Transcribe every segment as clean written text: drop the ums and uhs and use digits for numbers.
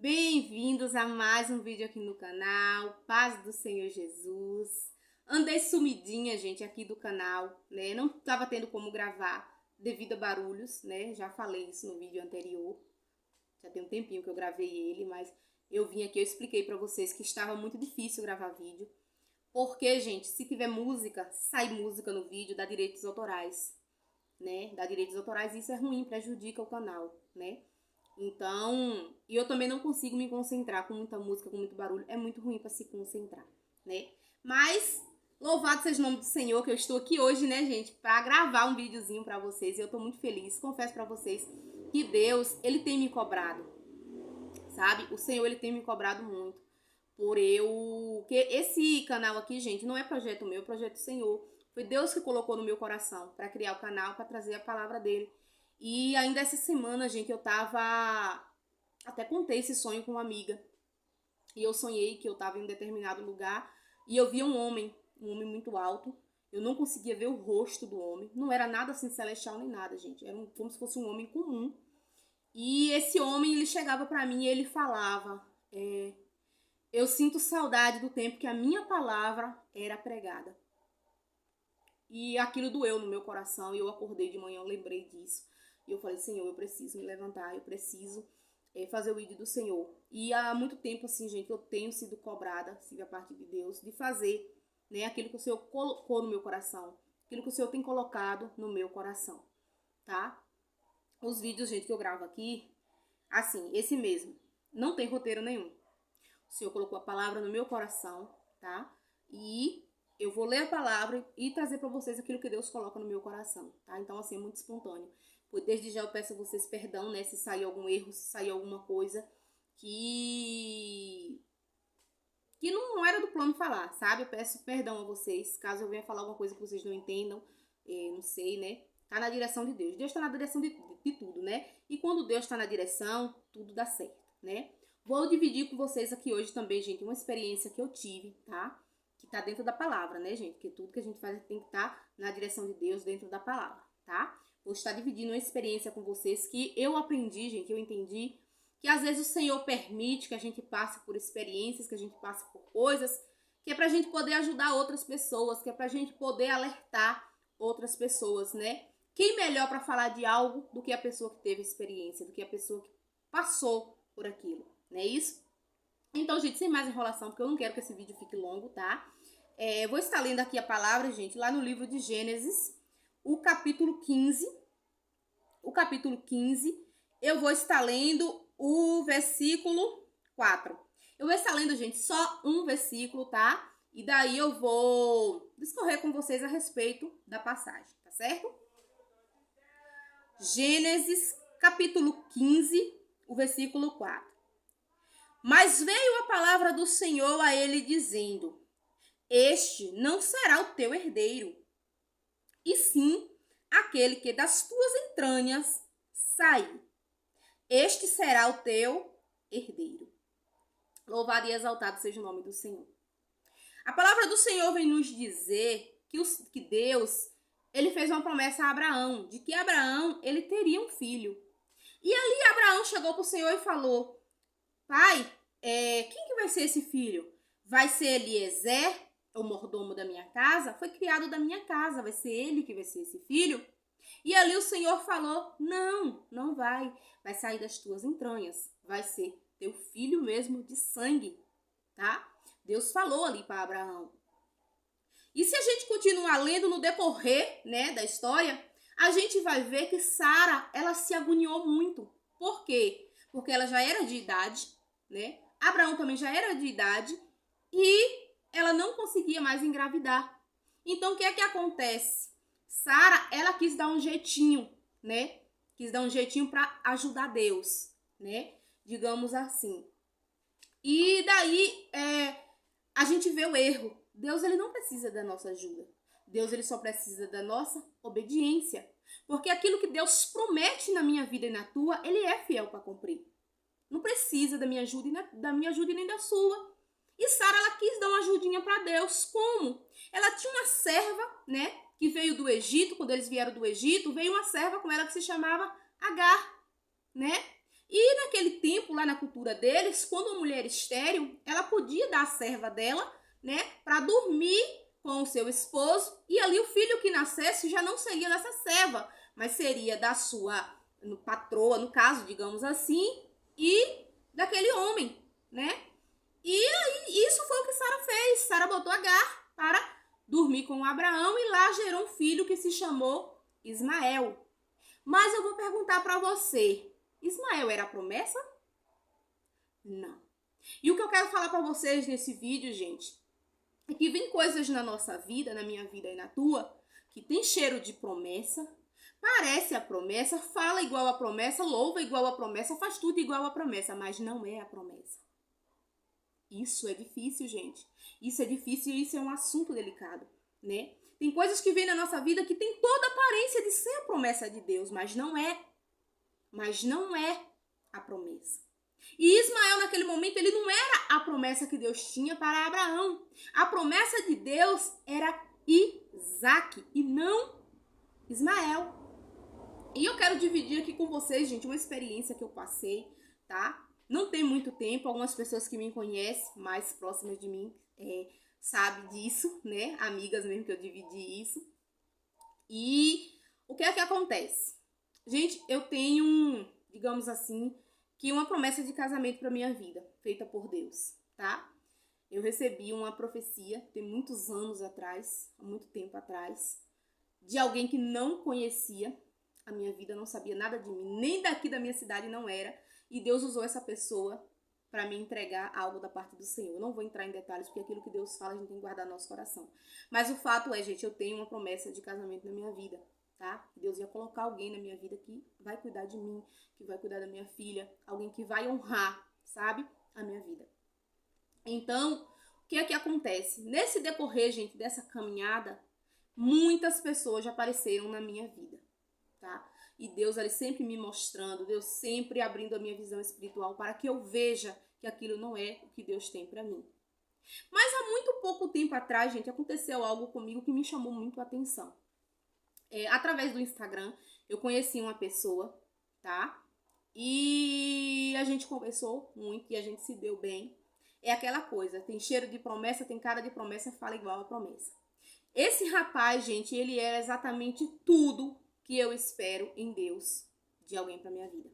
Bem-vindos a mais um vídeo aqui no canal, paz do Senhor Jesus. Andei sumidinha, gente, aqui do canal, né? Não tava tendo como gravar devido a barulhos, né? Já falei isso no vídeo anterior. Já tem um tempinho que eu gravei ele, mas eu vim aqui, eu expliquei pra vocês que estava muito difícil gravar vídeo. Porque, gente, se tiver música, se sair música no vídeo, dá direitos autorais, né? Dá direitos autorais e isso é ruim, prejudica o canal, né? Então, e eu também não consigo me concentrar com muita música, com muito barulho. É muito ruim para se concentrar, né? Mas, louvado seja o nome do Senhor, que eu estou aqui hoje, né, gente, para gravar um videozinho para vocês. E eu tô muito feliz. Confesso para vocês que Deus, ele tem me cobrado, sabe? O Senhor, ele tem me cobrado muito. Que esse canal aqui, gente, não é projeto meu, é projeto do Senhor. Foi Deus que colocou no meu coração para criar o canal, para trazer a palavra dele. E ainda essa semana, gente, eu tava... Até contei esse sonho com uma amiga. E eu sonhei que eu tava em um determinado lugar e eu via um homem muito alto. Eu não conseguia ver o rosto do homem. Não era nada assim celestial nem nada, gente. Era como se fosse um homem comum. E esse homem, ele chegava pra mim e ele falava... eu sinto saudade do tempo que a minha palavra era pregada. E aquilo doeu no meu coração e eu acordei de manhã, eu lembrei disso. E eu falei, Senhor, eu preciso me levantar, eu preciso fazer o vídeo do Senhor. E há muito tempo, assim, gente, eu tenho sido cobrada, a parte de Deus, de fazer, né, aquilo que o Senhor colocou no meu coração. Aquilo que o Senhor tem colocado no meu coração, tá? Os vídeos, gente, que eu gravo aqui, assim, esse mesmo, não tem roteiro nenhum. O Senhor colocou a palavra no meu coração, tá? E eu vou ler a palavra e trazer para vocês aquilo que Deus coloca no meu coração, tá? Então, assim, é muito espontâneo. Desde já eu peço a vocês perdão, né? Se sair algum erro, se sair alguma coisa que não era do plano falar, sabe? Eu peço perdão a vocês, caso eu venha falar alguma coisa que vocês não entendam, não sei, né? Tá na direção de Deus. Deus tá na direção de tudo, né? E quando Deus tá na direção, tudo dá certo, né? Vou dividir com vocês aqui hoje também, gente, uma experiência que eu tive, tá? Que tá dentro da palavra, né, gente? Porque tudo que a gente faz tem que estar na direção de Deus, dentro da palavra, tá? Vou estar dividindo uma experiência com vocês que eu aprendi, gente, eu entendi que às vezes o Senhor permite que a gente passe por experiências, que a gente passe por coisas, que é pra gente poder ajudar outras pessoas, que é pra gente poder alertar outras pessoas, né? Quem melhor para falar de algo do que a pessoa que teve experiência, do que a pessoa que passou por aquilo, não é isso? Então, gente, sem mais enrolação, porque eu não quero que esse vídeo fique longo, tá? Vou estar lendo aqui a palavra, gente, lá no livro de Gênesis, o capítulo 15. O capítulo 15, eu vou estar lendo o versículo 4. Eu vou estar lendo, gente, só um versículo, tá? E daí eu vou discorrer com vocês a respeito da passagem, tá certo? Gênesis, capítulo 15, o versículo 4. Mas veio a palavra do Senhor a ele dizendo: este não será o teu herdeiro, e sim aquele que das tuas entranhas sair. Este será o teu herdeiro. Louvado e exaltado seja o nome do Senhor. A palavra do Senhor vem nos dizer que Deus, ele fez uma promessa a Abraão, de que Abraão, ele teria um filho. E ali Abraão chegou para o Senhor e falou: pai, quem que vai ser esse filho? Vai ser Eliezer, o mordomo da minha casa? Foi criado da minha casa, vai ser ele que vai ser esse filho? E ali o Senhor falou: não, não vai. Vai sair das tuas entranhas. Vai ser teu filho mesmo de sangue, tá? Deus falou ali para Abraão. E se a gente continuar lendo no decorrer, né, da história, a gente vai ver que Sara, ela se agoniou muito. Por quê? Porque ela já era de idade, né? Abraão também já era de idade e ela não conseguia mais engravidar. Então, o que é que acontece? Sara, ela quis dar um jeitinho, né? Quis dar um jeitinho para ajudar Deus, né? Digamos assim. E daí, a gente vê o erro. Deus, ele não precisa da nossa ajuda. Deus, ele só precisa da nossa obediência. Porque aquilo que Deus promete na minha vida e na tua, ele é fiel para cumprir. Não precisa da minha ajuda e nem da sua. E Sara, ela quis dar uma ajudinha para Deus. Como? Ela tinha uma serva, né? Que veio do Egito, quando eles vieram do Egito, veio uma serva com ela que se chamava Agar, né? E naquele tempo, lá na cultura deles, quando uma mulher estéril, ela podia dar a serva dela, né, para dormir com o seu esposo, e ali o filho que nascesse já não seria dessa serva, mas seria da sua patroa, no caso, digamos assim, e daquele homem, né? E aí, isso foi o que Sara fez. Sara botou Agar para dormir com Abraão e lá gerou um filho que se chamou Ismael. Mas eu vou perguntar para você, Ismael era a promessa? Não. E o que eu quero falar para vocês nesse vídeo, gente, é que vem coisas na nossa vida, na minha vida e na tua, que tem cheiro de promessa, parece a promessa, fala igual a promessa, louva igual a promessa, faz tudo igual a promessa, mas não é a promessa. Isso é difícil, gente. Isso é difícil e isso é um assunto delicado, né? Tem coisas que vêm na nossa vida que tem toda a aparência de ser a promessa de Deus, mas não é. Mas não é a promessa. E Ismael, naquele momento, ele não era a promessa que Deus tinha para Abraão. A promessa de Deus era Isaque e não Ismael. E eu quero dividir aqui com vocês, gente, uma experiência que eu passei, tá? Não tem muito tempo, algumas pessoas que me conhecem, mais próximas de mim, sabem disso, né? Amigas mesmo que eu dividi isso. E o que é que acontece? Gente, eu tenho, digamos assim, que uma promessa de casamento para minha vida, feita por Deus, tá? Eu recebi uma profecia, tem muitos anos atrás, há muito tempo atrás, de alguém que não conhecia a minha vida, não sabia nada de mim, nem daqui da minha cidade não era. E Deus usou essa pessoa para me entregar algo da parte do Senhor. Eu não vou entrar em detalhes, porque aquilo que Deus fala, a gente tem que guardar no nosso coração. Mas o fato é, gente, eu tenho uma promessa de casamento na minha vida, tá? Deus ia colocar alguém na minha vida que vai cuidar de mim, que vai cuidar da minha filha, alguém que vai honrar, sabe, a minha vida. Então, o que é que acontece? Nesse decorrer, gente, dessa caminhada, muitas pessoas já apareceram na minha vida, tá? E Deus ali sempre me mostrando, Deus sempre abrindo a minha visão espiritual para que eu veja que aquilo não é o que Deus tem para mim. Mas há muito pouco tempo atrás, gente, aconteceu algo comigo que me chamou muito a atenção. Através do Instagram, eu conheci uma pessoa, tá? E a gente conversou muito e a gente se deu bem. É aquela coisa, tem cheiro de promessa, tem cara de promessa, fala igual a promessa. Esse rapaz, gente, ele era exatamente tudo que eu espero em Deus de alguém para minha vida.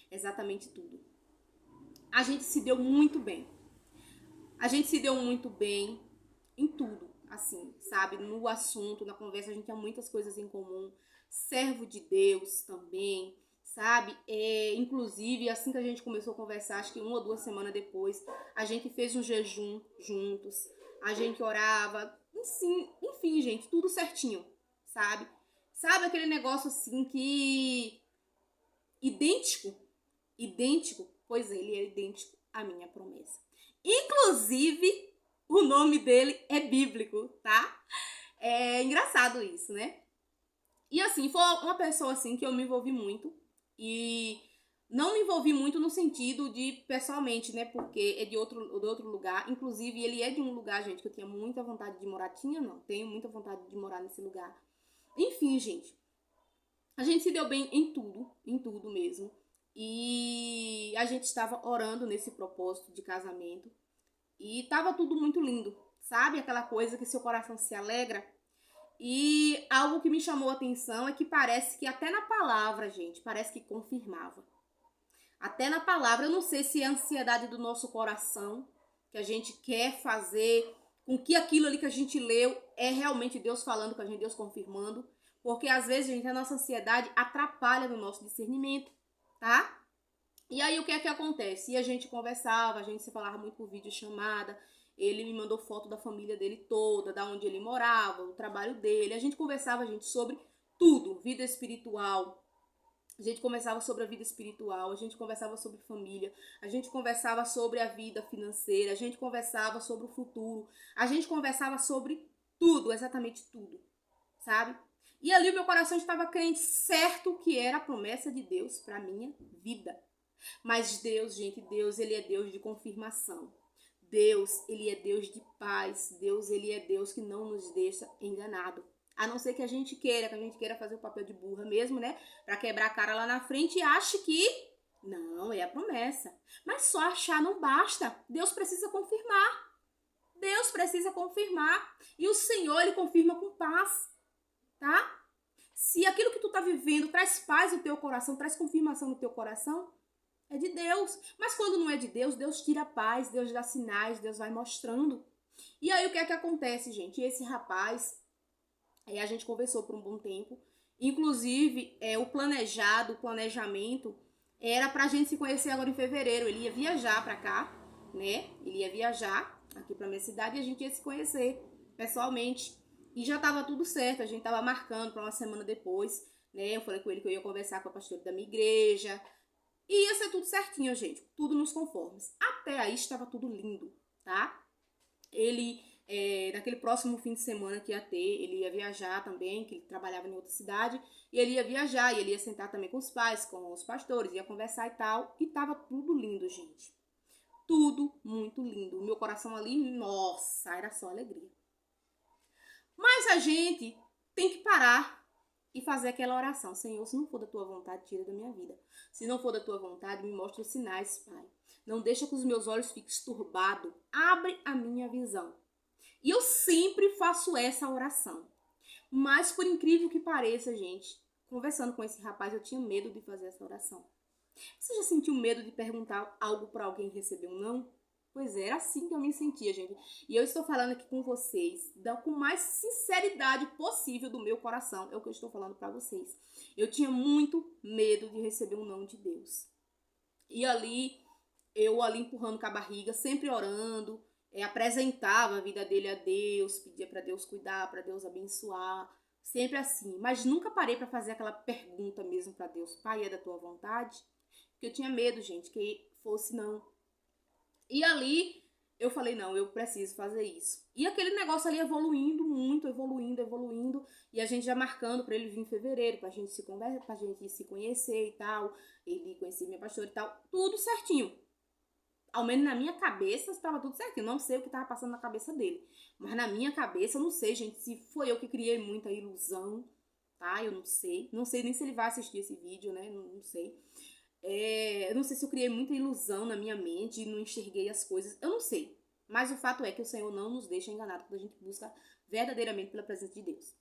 Exatamente tudo. A gente se deu muito bem. A gente se deu muito bem em tudo, assim, sabe? No assunto, na conversa, a gente tinha muitas coisas em comum. Servo de Deus também, sabe? Inclusive, assim que a gente começou a conversar, acho que 1 ou 2 semanas depois, a gente fez um jejum juntos. A gente orava, enfim, gente, tudo certinho, sabe? Sabe aquele negócio assim que... idêntico? Pois ele é idêntico à minha promessa. Inclusive, o nome dele é bíblico, tá? É engraçado isso, né? E assim, foi uma pessoa assim que eu me envolvi muito. E não me envolvi muito no sentido de pessoalmente, né? Porque é de outro lugar. Inclusive, ele é de um lugar, gente, que eu tinha muita vontade de morar. Tenho muita vontade de morar nesse lugar. Enfim, gente, a gente se deu bem em tudo mesmo. E a gente estava orando nesse propósito de casamento. E tava tudo muito lindo, sabe? Aquela coisa que seu coração se alegra. E algo que me chamou a atenção é que parece que até na palavra, gente, parece que confirmava. Até na palavra, eu não sei se é a ansiedade do nosso coração, que a gente quer fazer com que aquilo ali que a gente leu é realmente Deus falando com a gente, Deus confirmando. Porque às vezes, gente, a nossa ansiedade atrapalha no nosso discernimento, tá? E aí o que é que acontece? E a gente conversava, a gente se falava muito por videochamada. Ele me mandou foto da família dele toda, da onde ele morava, o trabalho dele. A gente conversava, gente, sobre tudo, vida espiritual. A gente conversava sobre a vida espiritual, a gente conversava sobre família, a gente conversava sobre a vida financeira, a gente conversava sobre o futuro, a gente conversava sobre tudo, exatamente tudo, sabe? E ali o meu coração estava crente, certo que era a promessa de Deus para minha vida. Mas Deus, gente, Deus, ele é Deus de confirmação. Deus, ele é Deus de paz. Deus, ele é Deus que não nos deixa enganado. A não ser que a gente queira fazer o papel de burra mesmo, né? Pra quebrar a cara lá na frente e ache que Não, é a promessa. Mas só achar não basta. Deus precisa confirmar. Deus precisa confirmar. E o Senhor, Ele confirma com paz, tá? Se aquilo que tu tá vivendo traz paz no teu coração, traz confirmação no teu coração, é de Deus. Mas quando não é de Deus, Deus tira a paz, Deus dá sinais, Deus vai mostrando. E aí o que é que acontece, gente? Esse rapaz, a gente conversou por um bom tempo. Inclusive, o planejamento, era pra gente se conhecer agora em fevereiro. Ele ia viajar pra cá, né? Ele ia viajar aqui pra minha cidade e a gente ia se conhecer pessoalmente. E já tava tudo certo, a gente tava marcando pra uma semana depois, né? Eu falei com ele que eu ia conversar com a pastora da minha igreja. E ia ser tudo certinho, gente. Tudo nos conformes. Até aí estava tudo lindo, tá? Ele, naquele próximo fim de semana que ia ter, ele ia viajar também, que ele trabalhava em outra cidade. E ele ia viajar, e ele ia sentar também com os pais, com os pastores, ia conversar e tal. E tava tudo lindo, gente. Tudo muito lindo. O meu coração ali, nossa, era só alegria. Mas a gente tem que parar e fazer aquela oração. Senhor, se não for da tua vontade, tira da minha vida. Se não for da tua vontade, me mostra os sinais, Pai. Não deixa que os meus olhos fiquem turbados. Abre a minha visão. E eu sempre faço essa oração. Mas, por incrível que pareça, gente, conversando com esse rapaz, eu tinha medo de fazer essa oração. Você já sentiu medo de perguntar algo para alguém e receber um não? Pois é, era assim que eu me sentia, gente. E eu estou falando aqui com vocês, com mais sinceridade possível do meu coração. É o que eu estou falando para vocês. Eu tinha muito medo de receber um não de Deus. E eu ali empurrando com a barriga, sempre orando, apresentava a vida dele a Deus, pedia para Deus cuidar, para Deus abençoar. Sempre assim. Mas nunca parei para fazer aquela pergunta mesmo para Deus. Pai, é da tua vontade? Porque eu tinha medo, gente, que fosse não. E ali eu falei, não, eu preciso fazer isso. E aquele negócio ali evoluindo muito, evoluindo. E a gente já marcando pra ele vir em fevereiro, pra gente se conversar, pra gente se conhecer e tal. Ele conhecia minha pastora e tal. Tudo certinho. Ao menos na minha cabeça estava tudo certinho. Não sei o que estava passando na cabeça dele. Mas na minha cabeça, eu não sei, gente, se foi eu que criei muita ilusão, tá? Eu não sei. Não sei nem se ele vai assistir esse vídeo, né? Não sei. Eu não sei se eu criei muita ilusão na minha mente e não enxerguei as coisas. Eu não sei. Mas o fato é que o Senhor não nos deixa enganados quando a gente busca verdadeiramente pela presença de Deus.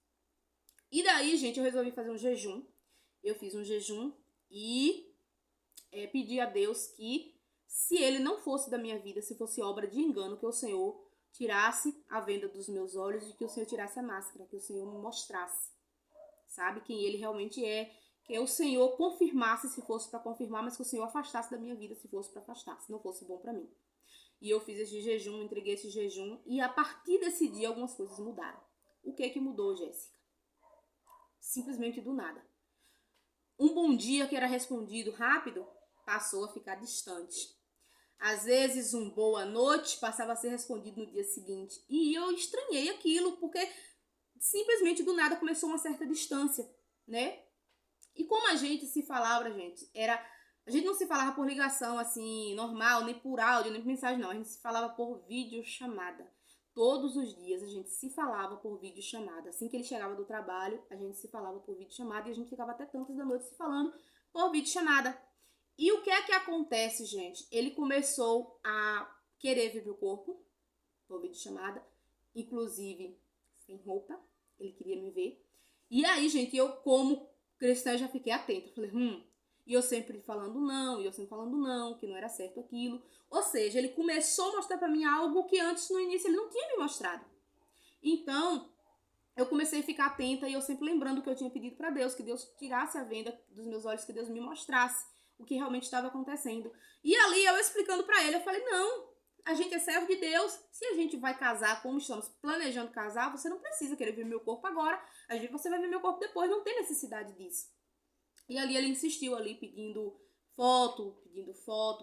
E daí, gente, eu resolvi fazer um jejum. Eu fiz um jejum e pedi a Deus que, se ele não fosse da minha vida, se fosse obra de engano, que o Senhor tirasse a venda dos meus olhos e que o Senhor tirasse a máscara, que o Senhor me mostrasse, sabe, quem ele realmente é. Que o Senhor confirmasse se fosse para confirmar, mas que o Senhor afastasse da minha vida se fosse para afastar, se não fosse bom para mim. E eu fiz esse jejum, entreguei esse jejum, e a partir desse dia algumas coisas mudaram. O que é que mudou, Jéssica? Simplesmente do nada. Um bom dia que era respondido rápido, passou a ficar distante. Às vezes um boa noite passava a ser respondido no dia seguinte. E eu estranhei aquilo, porque simplesmente do nada começou uma certa distância, né? E como a gente se falava, gente, a gente não se falava por ligação, assim, normal, nem por áudio, nem por mensagem, não. A gente se falava por videochamada. Todos os dias a gente se falava por videochamada. Assim que ele chegava do trabalho, a gente se falava por videochamada e a gente ficava até tantas da noite se falando por videochamada. E o que é que acontece, gente? Ele começou a querer ver meu corpo por videochamada, inclusive sem roupa, ele queria me ver. E aí, gente, eu como cristã já fiquei atenta. Falei, E eu sempre falando não, que não era certo aquilo. Ou seja, ele começou a mostrar pra mim algo que antes, no início, ele não tinha me mostrado. Então, eu comecei a ficar atenta e eu sempre lembrando que eu tinha pedido pra Deus, que Deus tirasse a venda dos meus olhos, que Deus me mostrasse o que realmente estava acontecendo. E ali, eu explicando pra ele, eu falei, não, a gente é servo de Deus. Se a gente vai casar como estamos planejando casar, você não precisa querer ver meu corpo agora. Você vai ver meu corpo depois, não tem necessidade disso. E ali ele insistiu ali pedindo foto,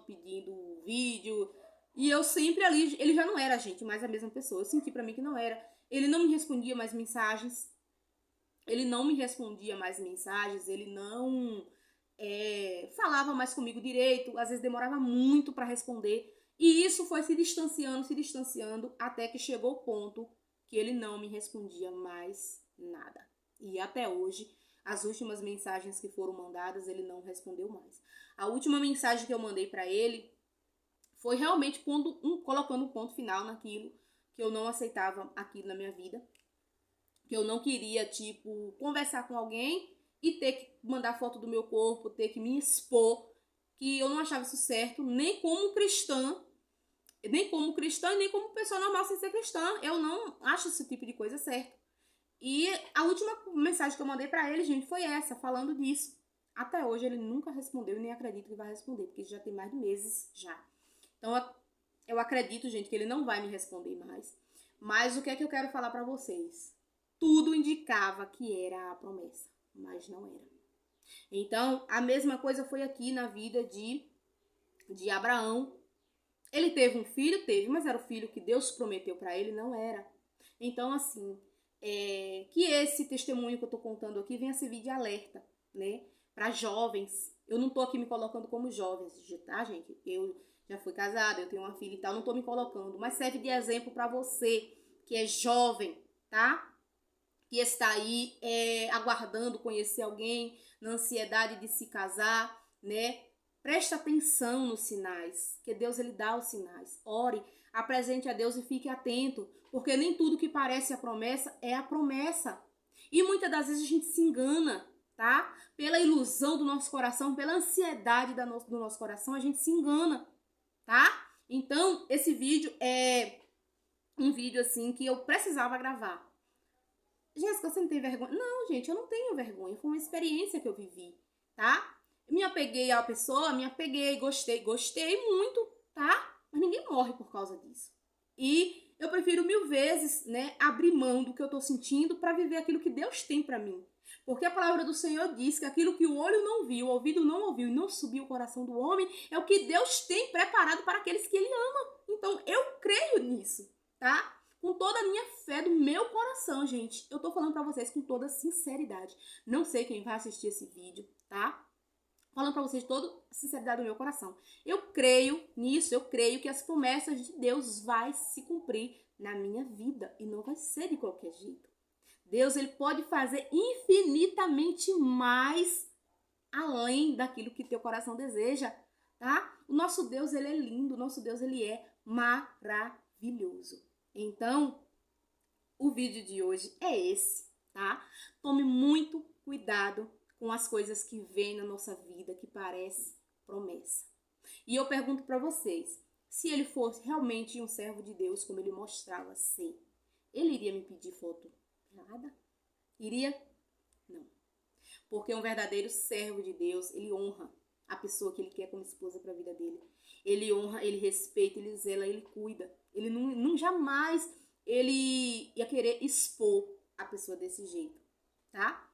pedindo vídeo. E eu sempre ali, ele já não era, gente, mais a mesma pessoa. Eu senti pra mim que não era. Ele não me respondia mais mensagens. Ele não falava mais comigo direito. Às vezes demorava muito pra responder. E isso foi se distanciando, até que chegou o ponto que ele não me respondia mais nada. E até hoje As últimas mensagens que foram mandadas, ele não respondeu mais. A última mensagem que eu mandei para ele foi realmente colocando um ponto final naquilo que eu não aceitava aquilo na minha vida. Que eu não queria, tipo, conversar com alguém e ter que mandar foto do meu corpo, ter que me expor, que eu não achava isso certo, nem como cristã e nem como pessoa normal sem ser cristã. Eu não acho esse tipo de coisa certo. E a última mensagem que eu mandei pra ele, gente, foi essa, falando disso. Até hoje ele nunca respondeu e nem acredito que vai responder, porque já tem mais de meses já. Então eu acredito, gente, que ele não vai me responder mais. Mas o que é que eu quero falar pra vocês? Tudo indicava que era a promessa, mas não era. Então, a mesma coisa foi aqui na vida de Abraão. Ele teve um filho? Teve, mas era o filho que Deus prometeu para ele? Não era. Então, assim, que esse testemunho que eu tô contando aqui venha servir de alerta, né? Para jovens. Eu não tô aqui me colocando como jovens, tá, gente? Eu já fui casada, eu tenho uma filha e tal, não tô me colocando. Mas serve de exemplo para você que é jovem, tá? Que está aí aguardando conhecer alguém, na ansiedade de se casar, né? Preste atenção nos sinais, que Deus ele dá os sinais. Ore, apresente a Deus e fique atento, porque nem tudo que parece a promessa é a promessa. E muitas das vezes a gente se engana, tá? Pela ilusão do nosso coração, pela ansiedade do nosso coração, a gente se engana, tá? Então, esse vídeo é um vídeo assim que eu precisava gravar. Jéssica, você não tem vergonha? Não, gente, eu não tenho vergonha. Foi uma experiência que eu vivi, tá? Me apeguei à pessoa, gostei muito, tá? Mas ninguém morre por causa disso. E eu prefiro 1000 vezes, né, abrir mão do que eu tô sentindo para viver aquilo que Deus tem para mim. Porque a palavra do Senhor diz que aquilo que o olho não viu, o ouvido não ouviu e não subiu o coração do homem é o que Deus tem preparado para aqueles que Ele ama. Então, eu creio nisso, tá? Com toda a minha fé do meu coração, gente. Eu tô falando pra vocês com toda sinceridade. Não sei quem vai assistir esse vídeo, tá? Falando pra vocês toda a sinceridade do meu coração. Eu creio nisso, eu creio que as promessas de Deus vai se cumprir na minha vida. E não vai ser de qualquer jeito. Deus, ele pode fazer infinitamente mais além daquilo que teu coração deseja, tá? O nosso Deus, ele é lindo. O nosso Deus, ele é maravilhoso. Então, o vídeo de hoje é esse, tá? Tome muito cuidado com as coisas que vêm na nossa vida que parece promessa. E eu pergunto para vocês, se ele fosse realmente um servo de Deus, como ele mostrava ser, ele iria me pedir foto? Nada. Iria? Não. Porque um verdadeiro servo de Deus, ele honra a pessoa que ele quer como esposa para a vida dele. Ele honra, ele respeita, ele zela, ele cuida. Ele não jamais ele ia querer expor a pessoa desse jeito, tá?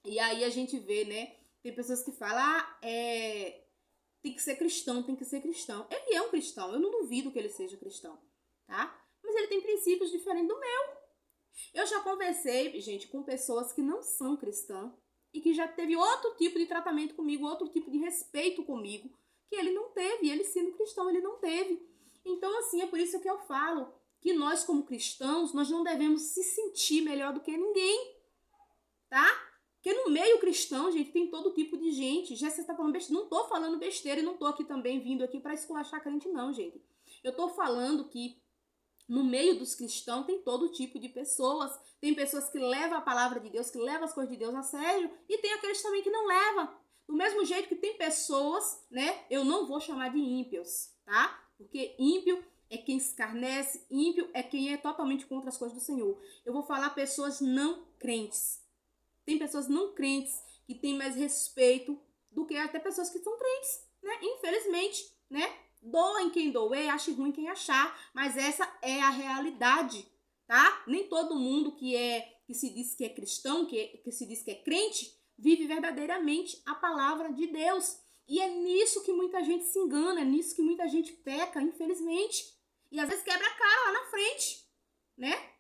E aí a gente vê, né? Tem pessoas que falam, tem que ser cristão, tem que ser cristão. Ele é um cristão, eu não duvido que ele seja cristão, tá? Mas ele tem princípios diferentes do meu. Eu já conversei, gente, com pessoas que não são cristãs e que já teve outro tipo de tratamento comigo, outro tipo de respeito comigo, que ele não teve, ele sendo cristão, ele não teve. Então, assim, é por isso que eu falo que nós, como cristãos, nós não devemos se sentir melhor do que ninguém, tá? Porque no meio cristão, gente, tem todo tipo de gente. Já você está falando besteira, não tô falando besteira e não tô aqui também vindo aqui para esculachar crente, não, gente. Eu tô falando que no meio dos cristãos tem todo tipo de pessoas. Tem pessoas que levam a palavra de Deus, que levam as coisas de Deus a sério, e tem aqueles também que não levam. Do mesmo jeito que tem pessoas, né? Eu não vou chamar de ímpios, tá? Porque ímpio é quem escarnece, ímpio é quem é totalmente contra as coisas do Senhor. Eu vou falar pessoas não crentes. Tem pessoas não crentes que têm mais respeito do que até pessoas que são crentes, né? Infelizmente, né? Doa em quem doer, ache ruim quem achar, mas essa é a realidade, tá? Nem todo mundo que se diz que é cristão, que se diz que é crente, vive verdadeiramente a palavra de Deus. E é nisso que muita gente se engana, é nisso que muita gente peca, infelizmente. E às vezes quebra a cara lá na frente, né?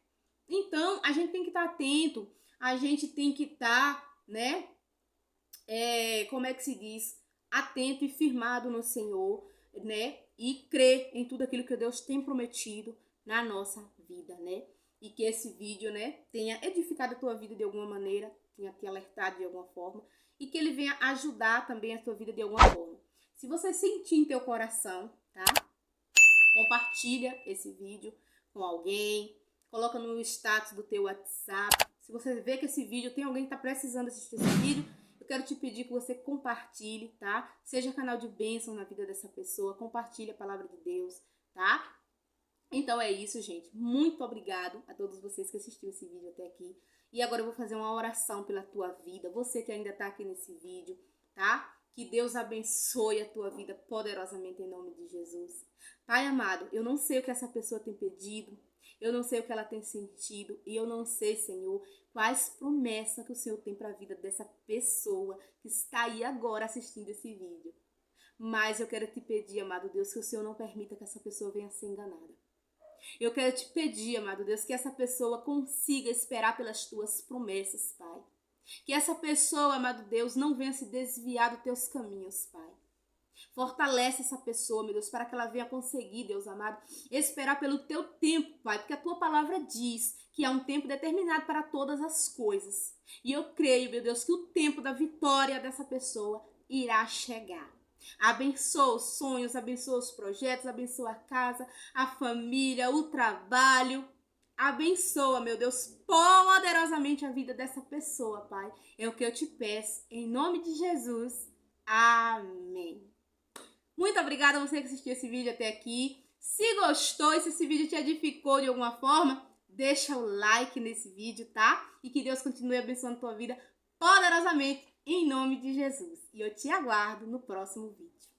Então, a gente tem que estar atento, a gente tem que estar, né? Como é que se diz? Atento e firmado no Senhor, né? E crer em tudo aquilo que Deus tem prometido na nossa vida, né? E que esse vídeo, né, tenha edificado a tua vida de alguma maneira, tinha te alertado de alguma forma, e que ele venha ajudar também a tua vida de alguma forma. Se você sentir em teu coração, tá? Compartilha esse vídeo com alguém, coloca no status do teu WhatsApp. Se você vê que esse vídeo tem alguém que está precisando assistir esse vídeo, eu quero te pedir que você compartilhe, tá? Seja canal de bênção na vida dessa pessoa, compartilhe a palavra de Deus, tá? Então é isso, gente. Muito obrigado a todos vocês que assistiram esse vídeo até aqui. E agora eu vou fazer uma oração pela tua vida, você que ainda está aqui nesse vídeo, tá? Que Deus abençoe a tua vida poderosamente em nome de Jesus. Pai amado, eu não sei o que essa pessoa tem pedido, eu não sei o que ela tem sentido, e eu não sei, Senhor, quais promessas que o Senhor tem para a vida dessa pessoa que está aí agora assistindo esse vídeo. Mas eu quero te pedir, amado Deus, que o Senhor não permita que essa pessoa venha ser enganada. Eu quero te pedir, amado Deus, que essa pessoa consiga esperar pelas tuas promessas, Pai. Que essa pessoa, amado Deus, não venha se desviar dos teus caminhos, Pai. Fortalece essa pessoa, meu Deus, para que ela venha conseguir, Deus amado, esperar pelo teu tempo, Pai. Porque a tua palavra diz que há um tempo determinado para todas as coisas. E eu creio, meu Deus, que o tempo da vitória dessa pessoa irá chegar. Abençoa os sonhos, abençoa os projetos, abençoa a casa, a família, o trabalho. Abençoa, meu Deus, poderosamente a vida dessa pessoa, Pai. É o que eu te peço, em nome de Jesus. Amém. Muito obrigada a você que assistiu esse vídeo até aqui. Se gostou e se esse vídeo te edificou de alguma forma, deixa o like nesse vídeo, tá? E que Deus continue abençoando a tua vida poderosamente, em nome de Jesus. E eu te aguardo no próximo vídeo.